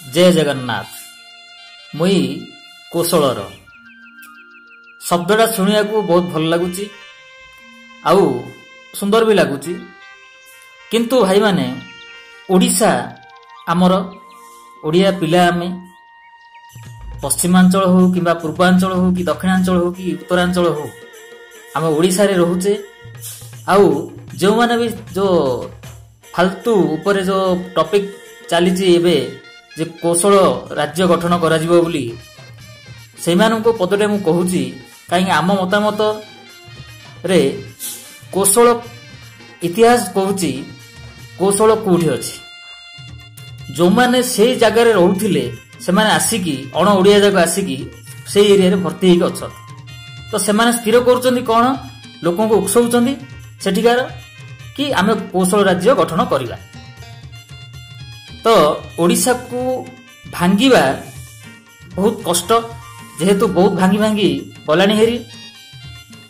जय जगन्नाथ। मुई कोसलर शब्दटा शुणिया को बहुत भल लगुच आउ सुंदर भी लगुच, किंतु भाई माने ओडिशा आमर ओडिया पिला आमे पश्चिमांचल हो कि पूर्वांचल हो कि दक्षिणांचल हो कि उत्तरांचल हो आम ओडिशा रे रोचे। आउ जो माने भी जो फालतू ऊपर जो टॉपिक चली एबे जे कौशल राज्य गठन करा जिवो बोली सेमाननको पदटे मु कहूची, कहीं आम मतामत रे कौशल इतिहास कहूची कौशल कोठी अछि। जो माने से जगह रे रहउथिले से माने आसिकी अण ओडिया जगह आसिकी से एरिया रे भर्ती हेक अछ। तो से माने स्थिर करूचंदी कोन लोकन को उकसौचंदी सेठिकार कि आमे कौशल राज्य गठन करिवा। तो ओडिशा को भांगिबा बहुत कष्ट, जेहेतु बहुत भांगी भांगी गलानी हेरी।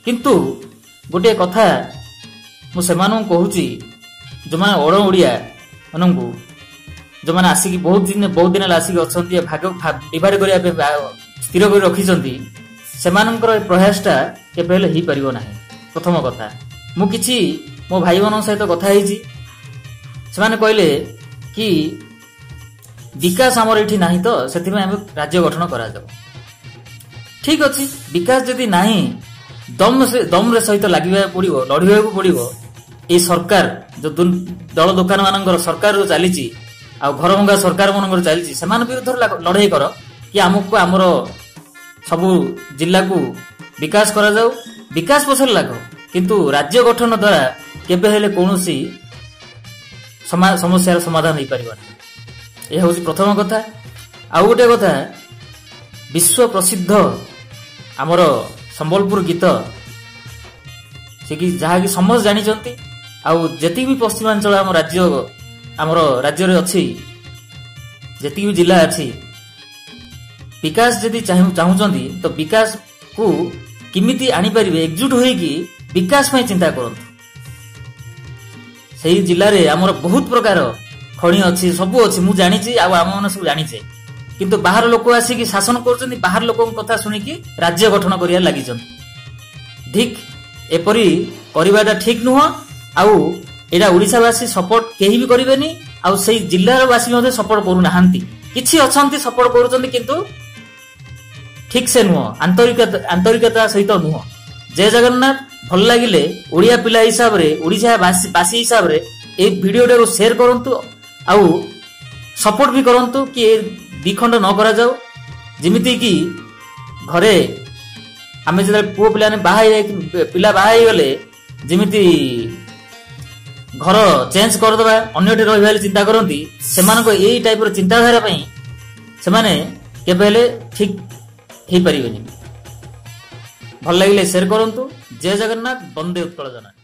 किंतु गोटे कथा मु सेमानन कहूची, जो माने अण ओडिया माननकु जो माने आसिकी बहुत दिन आसिकी अछंती भाग डिवाइड करिया पे स्थिर कर रखिचंती, सेमाननकर प्रयासटा केबे हेले ही परिबो नाही। प्रथम कथा मु किछि मो भाई मान सहित कथा ହେଇची, सेमाने कहले कि विकास आमर एठी नाही तो सेति में हम राज्य गठन करा जाबो। ठीक अछि, विकास जदि नाही दम रे सहित लागिबा पड़िबो, लढिबा पड़िबो। ए सरकार जो दल दुकान मानकर सरकार जो चलीची आ घर भंगा सरकार मानकर चलीची, सेमान विरुद्ध लड़ाई कर कि हमको आमर सबु जिल्ला को विकास करा जाऊ, विकास पछर लागो। किंतु राज्य गठन द्वारा केबे हेले कोनोसी समस्यार समाधान हो पारिबा नहीं। यह हूँ प्रथम कथा। आउ गोटे कथा, विश्व प्रसिद्ध आमर संबलपुर गीत से कि जहा कि समस्त जानी आउ जेती भी पश्चिमांचल आमर राज्य रे अछि, जेती भी जिला अछि, विकास जदि चाहूचंदी तो विकास को किमिति आनी परिबे एकजुट होई कि विकास में चिंता करंतु। सही जिल्ला रे आमर बहुत प्रकार खणी अच्छी सबू अच्छी मु जानी आम मैंने सब जानीचे, किंतु बाहर लोक आसिक शासन कर बाहर लोक कथा शुणिकी राज्य गठन कर लगी। ठीक एपरी करवाटा ठीक नुह। आउ एटा ओडिशावासी सपोर्ट केही भी करेनि, आउ सेही जिल्लार वासी मध्ये सपोर्ट करू नाहंती। किछि अछंती सपोर्ट करूचंती, किंतु ठीक से नुह, आंतरिकता सहित नुह। जय जगन्नाथ। भल लागिले ओडिया पिला हिसाब रे, ओडिशा वासी हिसाब रे ए वीडियोटा को शेयर करंतु आउ सपोर्ट भी करंतु कि दिखंड न करा जाऊ। जेमिति कि घरे आमे जदे पुओ पिला बाहा गले जेमिति घर चेंज कर दबा, अन्यटे रहिबा चिंता करंती, सेमानको एई टाइप रो चिंताधारा पई सेमाने केबे हेले ठीक हे परिबेनी। भल लागिले शेयर करंतु। जय जगन्नाथ। वंदे उत्कल जननी।